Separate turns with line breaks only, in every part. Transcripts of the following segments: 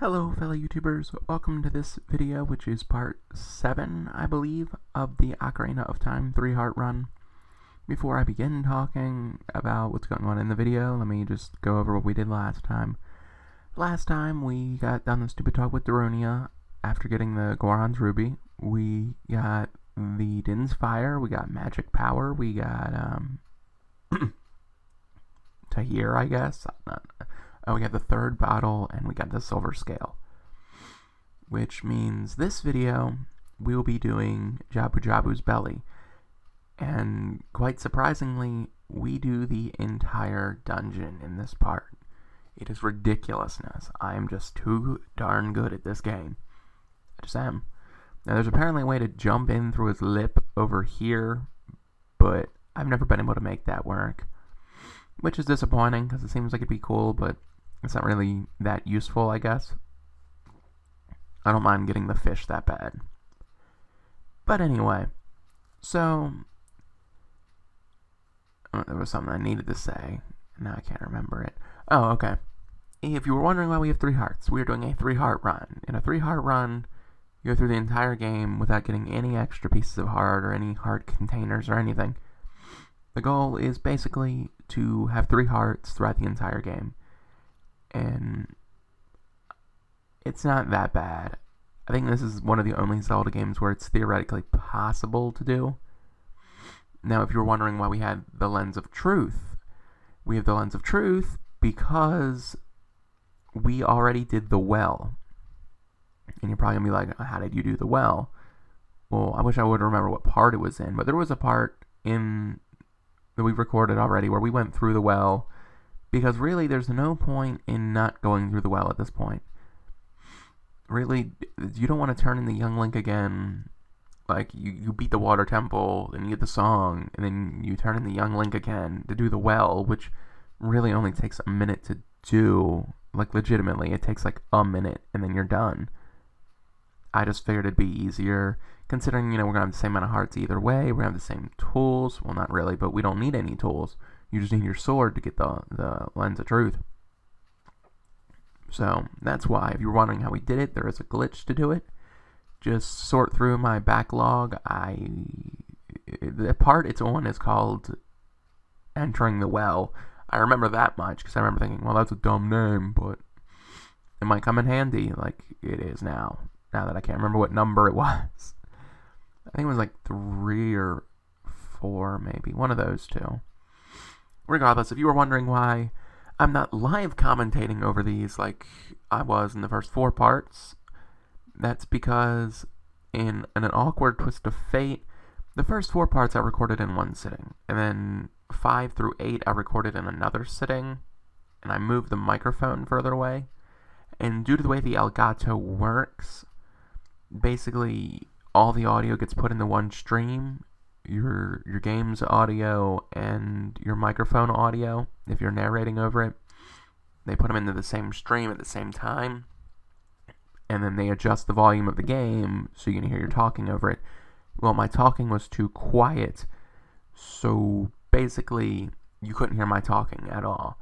Hello fellow YouTubers, welcome to this video, which is part 7, I believe, of the Ocarina of Time 3-Heart run. Before I begin talking about what's going on in the video, let me just go over what we did last time. Last time we got done the stupid talk with Daronia after getting the Goron's Ruby. We got the Din's Fire, we got Magic Power, we got, Tahir, I guess? We got the third bottle, and we got the silver scale. Which means this video, we will be doing Jabu Jabu's belly. And quite surprisingly, we do the entire dungeon in this part. It is ridiculousness. I am just too darn good at this game. I just am. Now there's apparently a way to jump in through his lip over here, but I've never been able to make that work. Which is disappointing, because it seems like it'd be cool, but it's not really that useful, I guess. I don't mind getting the fish that bad. But anyway, so there was something I needed to say. Now I can't remember it. Oh, okay. If you were wondering why we have 3 hearts, we are doing a 3-heart run. In a 3-heart run, you go through the entire game without getting any extra pieces of heart or any heart containers or anything. The goal is basically to have 3 hearts throughout the entire game. And it's not that bad. I think this is one of the only Zelda games where it's theoretically possible to do. Now, if you're wondering why we had the Lens of Truth, we have the Lens of Truth because we already did the well. And you're probably going to be like, how did you do the well? Well, I wish I would remember what part it was in, but there was a part in that we recorded already where we went through the well. Because really, there's no point in not going through the well at this point. Really, you don't want to turn in the young Link again. Like, you beat the water temple, and you get the song, and then you turn in the young Link again to do the well, which really only takes a minute to do. Like, legitimately, it takes like a minute, and then you're done. I just figured it'd be easier, considering, we're going to have the same amount of hearts either way. We're going to have the same tools. Well, not really, but we don't need any tools. You just need your sword to get the Lens of Truth. So, that's why, if you're wondering how we did it, there is a glitch to do it. Just sort through my backlog. The part it's on is called Entering the Well. I remember that much, because I remember thinking, well, that's a dumb name, but it might come in handy, like it is now. Now that I can't remember what number it was. I think it was like 3 or 4, maybe. One of those two. Regardless, if you were wondering why I'm not live commentating over these like I was in the first 4 parts, that's because in an awkward twist of fate, the first 4 parts I recorded in one sitting, and then 5 through 8 I recorded in another sitting, and I moved the microphone further away, and due to the way the Elgato works, basically all the audio gets put into one stream. Your game's audio and your microphone audio, if you're narrating over it, they put them into the same stream at the same time, and then they adjust the volume of the game so you can hear your talking over it. Well, my talking was too quiet, so basically you couldn't hear my talking at all.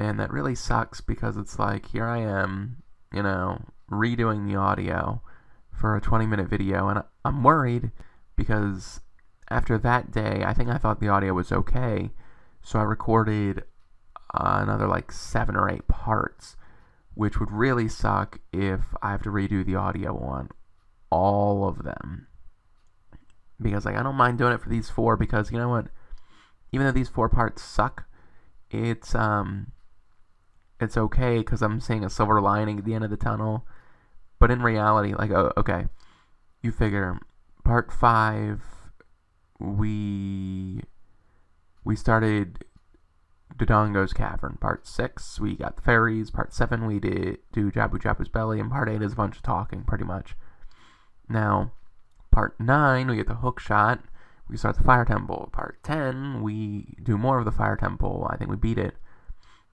And that really sucks, because it's like, here I am, redoing the audio for a 20-minute video, and I'm worried because after that day, I think I thought the audio was okay, so I recorded another like 7 or 8 parts, which would really suck if I have to redo the audio on all of them. Because I don't mind doing it for these 4, because you know what? Even though these 4 parts suck, it's okay, because I'm seeing a silver lining at the end of the tunnel. But in reality, like, okay, you figure part 5. We started Dodongo's Cavern. Part 6, we got the fairies. Part 7, we did do Jabu Jabu's belly. And part 8 is a bunch of talking, pretty much. Now, part 9, we get the hook shot. We start the fire temple. Part 10, we do more of the fire temple. I think we beat it.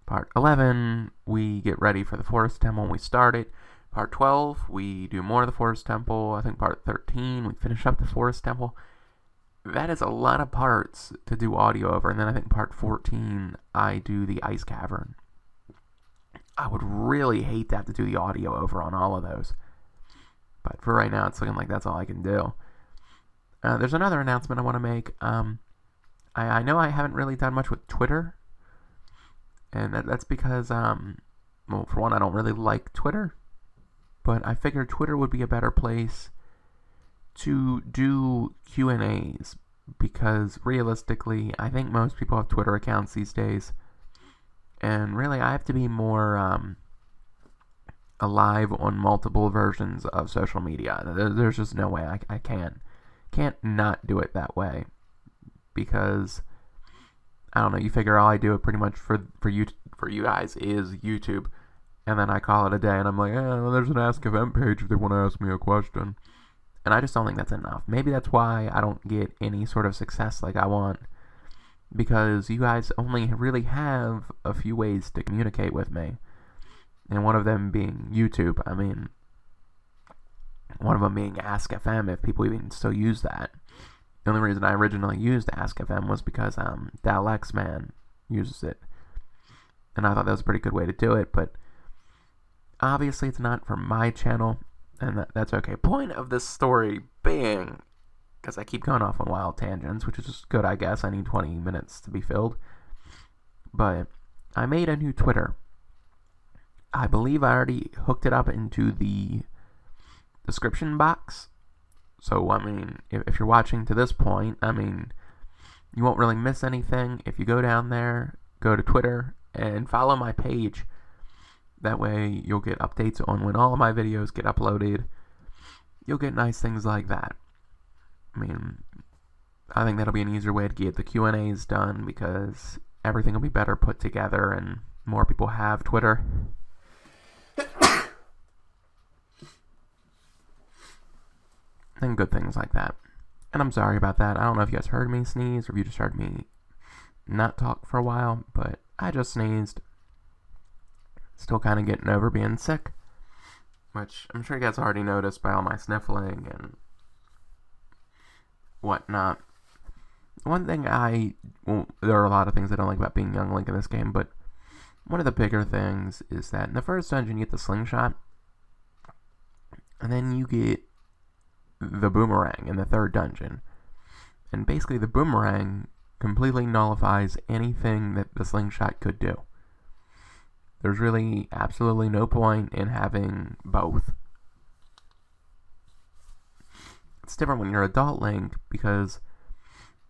Part 11, we get ready for the forest temple and we start it. Part 12, we do more of the forest temple. I think part 13, we finish up the forest temple. That is a lot of parts to do audio over, and then I think part 14, I do the ice cavern. I would really hate to have to do the audio over on all of those. But for right now, it's looking like that's all I can do. There's another announcement I want to make. I know I haven't really done much with Twitter. And that's because, well, for one, I don't really like Twitter. But I figured Twitter would be a better place to do Q&As. Because realistically, I think most people have Twitter accounts these days. And really, I have to be more alive on multiple versions of social media. There's just no way I can't not do it that way, because I don't know. You figure all I do it pretty much for you guys is YouTube, and then I call it a day. And I'm like, well, there's an Ask FM page if they want to ask me a question, and I just don't think that's enough. Maybe that's why I don't get any sort of success like I want, because you guys only really have a few ways to communicate with me. And one of them being YouTube. I mean, one of them being Ask FM, if people even still use that. The only reason I originally used Ask FM was because Daleks Man uses it. And I thought that was a pretty good way to do it. But obviously it's not for my channel. And that's okay. Point of this story being, because I keep going off on wild tangents, which is just good, I guess. I need 20 minutes to be filled. But I made a new Twitter. I believe I already hooked it up into the description box. So, I mean, if you're watching to this point, I mean, you won't really miss anything. If you go down there, go to Twitter, and follow my page. That way, you'll get updates on when all of my videos get uploaded. You'll get nice things like that. I mean, I think that'll be an easier way to get the Q&As done, because everything will be better put together, and more people have Twitter. And good things like that. And I'm sorry about that. I don't know if you guys heard me sneeze, or if you just heard me not talk for a while, but I just sneezed. Still kind of getting over being sick, which I'm sure you guys already noticed by all my sniffling and whatnot. One thing there are a lot of things I don't like about being Young Link in this game, but one of the bigger things is that in the first dungeon you get the slingshot, and then you get the boomerang in the third dungeon. And basically the boomerang completely nullifies anything that the slingshot could do. There's really absolutely no point in having both. It's different when you're adult Link, because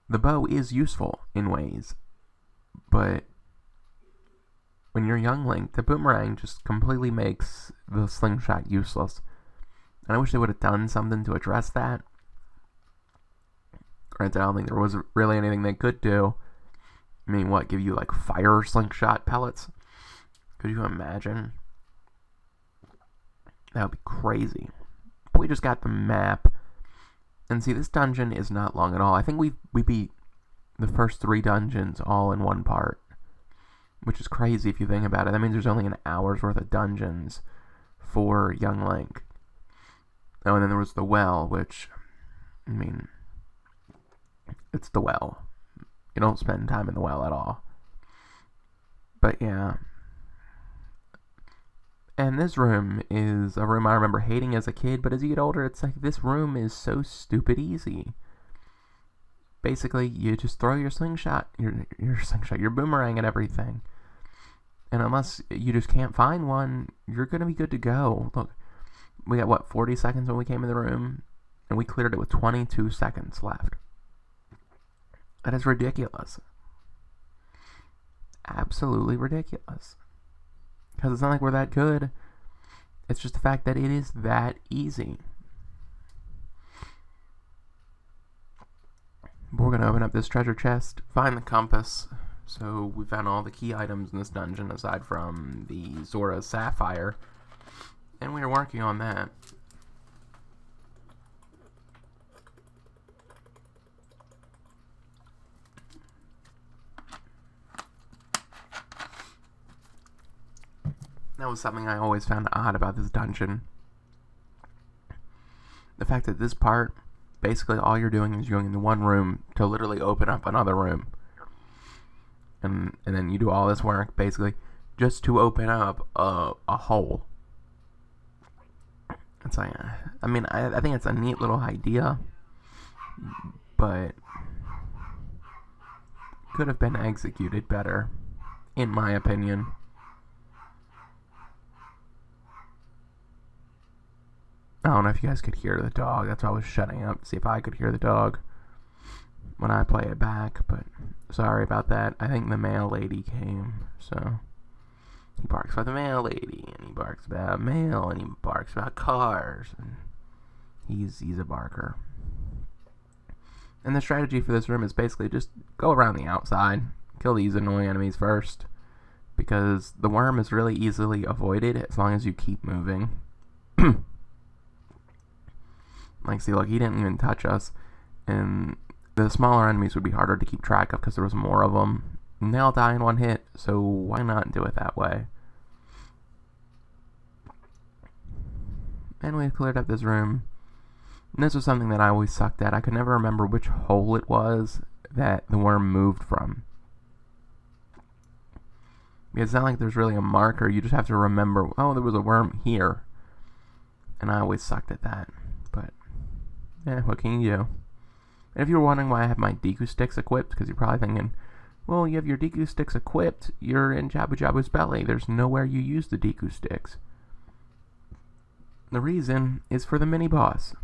the bow is useful in ways, but when you're young Link, the boomerang just completely makes the slingshot useless. And I wish they would have done something to address that. Granted, I don't think there was really anything they could do. I mean, what, give you like fire slingshot pellets? Could you imagine? That would be crazy. But we just got the map. And see, this dungeon is not long at all. I think we beat the first 3 dungeons all in one part, which is crazy if you think about it. That means there's only an hour's worth of dungeons for young Link. Oh, and then there was the well, which, I mean, it's the well. You don't spend time in the well at all. But yeah. And this room is a room I remember hating as a kid, but as you get older, it's like, this room is so stupid easy. Basically, you just throw your slingshot, your boomerang at everything. And unless you just can't find one, you're going to be good to go. Look, we got, what, 40 seconds when we came in the room, and we cleared it with 22 seconds left. That is ridiculous. Absolutely ridiculous. Because it's not like we're that good. It's just the fact that it is that easy. But we're going to open up this treasure chest, find the compass. So we found all the key items in this dungeon aside from the Zora Sapphire. And we are working on that. That was something I always found odd about this dungeon. The fact that this part, basically all you're doing is going into one room to literally open up another room. And then you do all this work, basically, just to open up a hole. It's like, I mean, I think it's a neat little idea, but could have been executed better, in my opinion. I don't know if you guys could hear the dog. That's why I was shutting up to see if I could hear the dog when I play it back, but sorry about that. I think the mail lady came, so he barks about the mail lady, and he barks about mail, and he barks about cars, and he's a barker. And the strategy for this room is basically just go around the outside, kill these annoying enemies first, because the worm is really easily avoided as long as you keep moving. Like, see, look, he didn't even touch us, and the smaller enemies would be harder to keep track of because there was more of them. And they'll die in one hit, so why not do it that way? And we cleared up this room. And this was something that I always sucked at. I could never remember which hole it was that the worm moved from. Because it's not like there's really a marker. You just have to remember, oh, there was a worm here. And I always sucked at that. But, yeah, what can you do? And if you were wondering why I have my Deku sticks equipped, because you're probably thinking, well, you have your Deku sticks equipped, you're in Jabu Jabu's belly. There's nowhere you use the Deku sticks. The reason is for the mini-boss.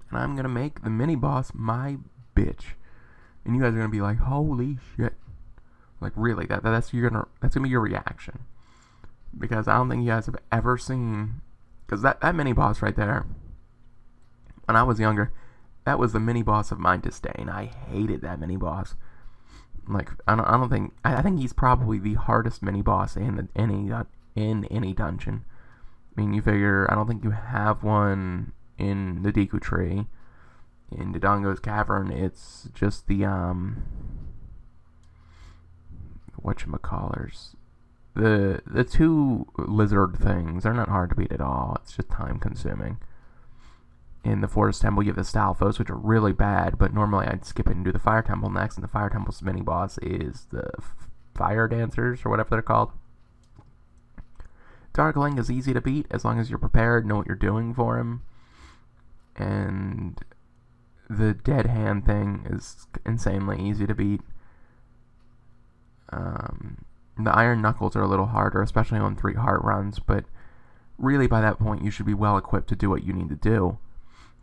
And I'm going to make the mini-boss my bitch. And you guys are going to be like, holy shit. Like, really, that's going to be your reaction. Because I don't think you guys have ever seen... Because that mini-boss right there, when I was younger, that was the mini-boss of my disdain. I hated that mini-boss. Like, I think he's probably the hardest mini-boss in any dungeon. I mean, you figure, I don't think you have one in the Deku Tree. In Dodongo's Cavern, it's just the, whatchamacallers. The two lizard things, they're not hard to beat at all. It's just time consuming. In the Forest Temple, you have the Stalfos, which are really bad, but normally I'd skip it and do the Fire Temple next, and the Fire Temple's mini-boss is the Fire Dancers, or whatever they're called. Darkling is easy to beat, as long as you're prepared, know what you're doing for him. And the Dead Hand thing is insanely easy to beat. The Iron Knuckles are a little harder, especially on 3 heart runs, but really by that point you should be well equipped to do what you need to do.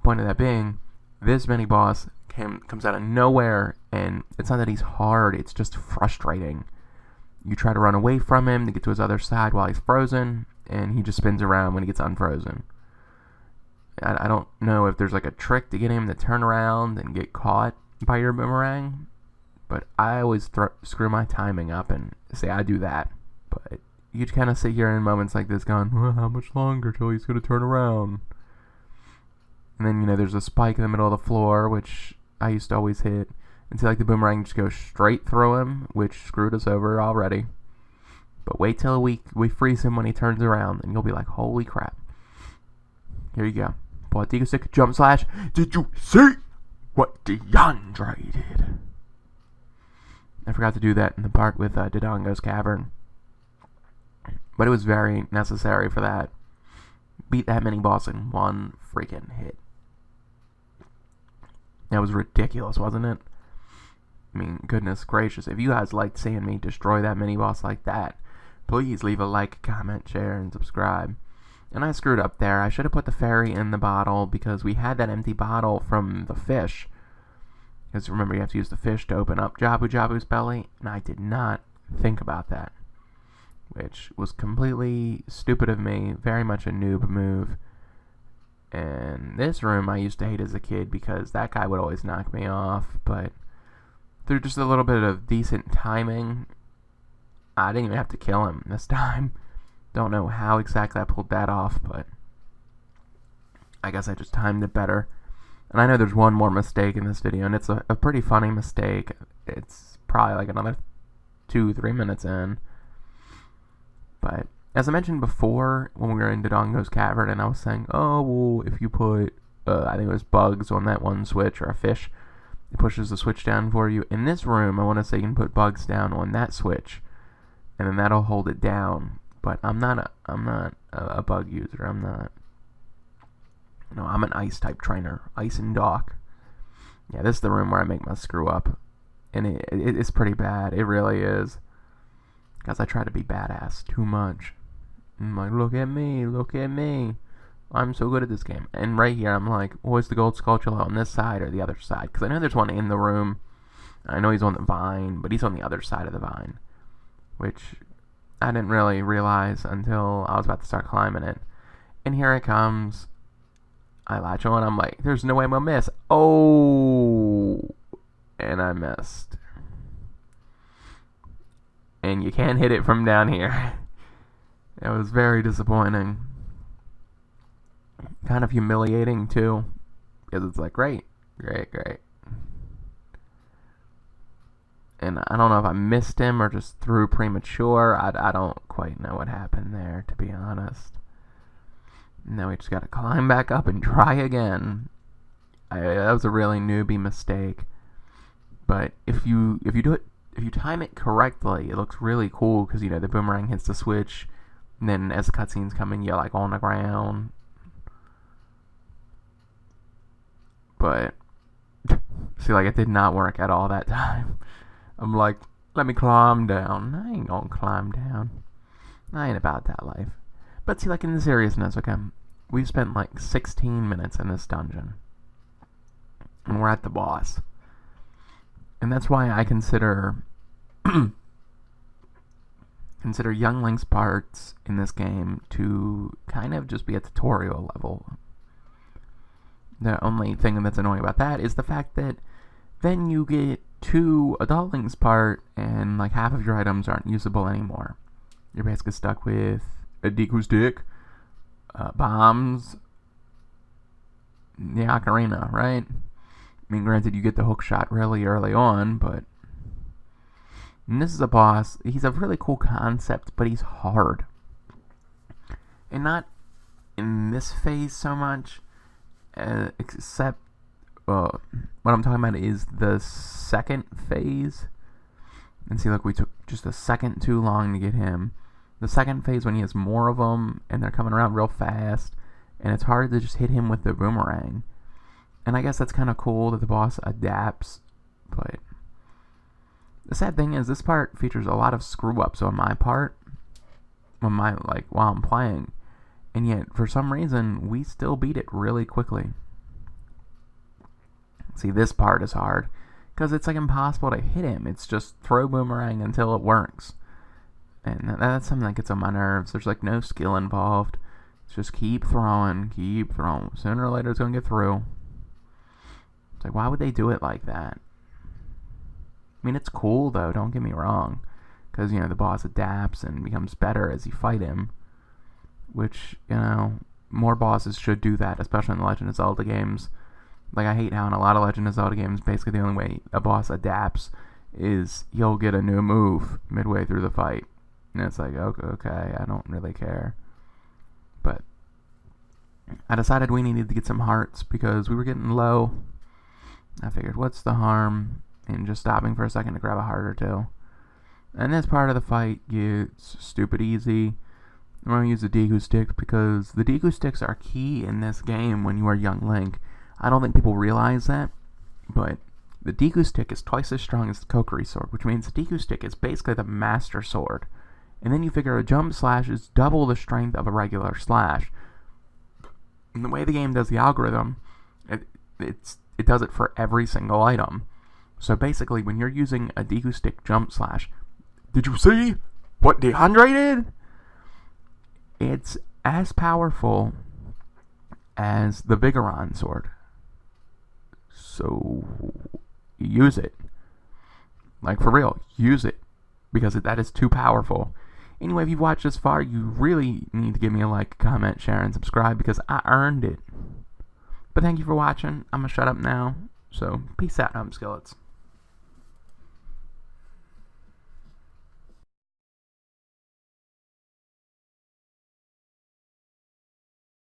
Point of that being, this mini-boss comes out of nowhere, and it's not that he's hard, it's just frustrating. You try to run away from him to get to his other side while he's frozen, and he just spins around when he gets unfrozen. I don't know if there's like a trick to get him to turn around and get caught by your boomerang, but I always screw my timing up and say I do that. But you kind of sit here in moments like this going, well, how much longer till he's going to turn around? And then, there's a spike in the middle of the floor, which I used to always hit, until like the boomerang just goes straight through him, which screwed us over already. But wait till we freeze him when he turns around, and you'll be like, holy crap. Here you go. Pull out Deku Stick, jump slash. Did you see what DeAndre did? I forgot to do that in the part with Dodongo's Cavern. But it was very necessary for that. Beat that mini-boss in one freaking hit. That was ridiculous, wasn't it? I mean, goodness gracious. If you guys liked seeing me destroy that mini-boss like that, please leave a like, comment, share, and subscribe. And I screwed up there. I should have put the fairy in the bottle because we had that empty bottle from the fish. Because remember, you have to use the fish to open up Jabu Jabu's belly, and I did not think about that. Which was completely stupid of me, very much a noob move. And this room I used to hate as a kid because that guy would always knock me off, but through just a little bit of decent timing, I didn't even have to kill him this time. Don't know how exactly I pulled that off, but I guess I just timed it better. And I know there's one more mistake in this video, and it's a pretty funny mistake. It's probably like another 2-3 minutes in. But as I mentioned before, when we were in Dodongo's Cavern, and I was saying, oh, well, if you put, I think it was bugs on that one switch, or a fish, it pushes the switch down for you. In this room, I want to say you can put bugs down on that switch, and then that'll hold it down. But I'm not a bug user. I'm not. No, I'm an ice type trainer. Ice and dock. Yeah, this is the room where I make my screw up. And it's pretty bad. It really is. Because I try to be badass too much. I'm like, look at me, look at me. I'm so good at this game. And right here, I'm like, what's the gold sculpture on this side or the other side? Because I know there's one in the room. I know he's on the vine, but he's on the other side of the vine. Which I didn't really realize until I was about to start climbing it. And here it comes. I latch on. I'm like, there's no way I'm going to miss. Oh. And I missed. And you can't hit it from down here. It was very disappointing. Kind of humiliating, too. Because it's like, great. And I don't know if I missed him or just threw premature. I don't quite know what happened there, to be honest. Now we just gotta climb back up and try again. That was a really newbie mistake. But if you time it correctly, it looks really cool because the boomerang hits the switch, and then as the cutscenes come in, you're like on the ground. But see, like it did not work at all that time. I'm like, let me climb down. I ain't gonna climb down. I ain't about that life. But see, like in the seriousness, okay, we've spent like 16 minutes in this dungeon. And we're at the boss. And that's why I consider Young Link's parts in this game to kind of just be a tutorial level. The only thing that's annoying about that is the fact that then you get to Adult Link's part and like half of your items aren't usable anymore. You're basically stuck with a Deku stick, bombs, the ocarina, right? I mean, granted, you get the hook shot really early on, but... And this is a boss. He's a really cool concept, but he's hard. And not in this phase so much, except... what I'm talking about is the second phase. And see, look, we took just a second too long to get him. The second phase when he has more of them, and they're coming around real fast, and it's hard to just hit him with the boomerang. And I guess that's kind of cool that the boss adapts, but the sad thing is this part features a lot of screw-ups on my part, while I'm playing, and yet for some reason we still beat it really quickly. See, this part is hard because it's like impossible to hit him. It's just throw boomerang until it works, and that's something that gets on my nerves. There's like no skill involved. It's just keep throwing. Sooner or later it's gonna get through. It's like, why would they do it like that? I mean, it's cool, though, don't get me wrong. Because, the boss adapts and becomes better as you fight him. Which, more bosses should do that, especially in the Legend of Zelda games. Like, I hate how in a lot of Legend of Zelda games, basically the only way a boss adapts is he'll get a new move midway through the fight. And it's like, okay, I don't really care. But I decided we needed to get some hearts because we were getting low. I figured, what's the harm in just stopping for a second to grab a heart or two? And this part of the fight gets stupid easy. I'm going to use the Deku sticks because the Deku sticks are key in this game when you are young Link. I don't think people realize that, but the Deku stick is twice as strong as the Kokiri sword, which means the Deku stick is basically the master sword. And then you figure a jump slash is double the strength of a regular slash. And the way the game does the algorithm, it does it for every single item. So basically, when you're using a Deku stick jump slash, did you see what DeAndre did? It's as powerful as the Viggoron sword. So, use it. Like, for real, use it. Because that is too powerful. Anyway, if you've watched this far, you really need to give me a like, comment, share, and subscribe because I earned it. But thank you for watching. I'm going to shut up now. So, peace out, home skillets.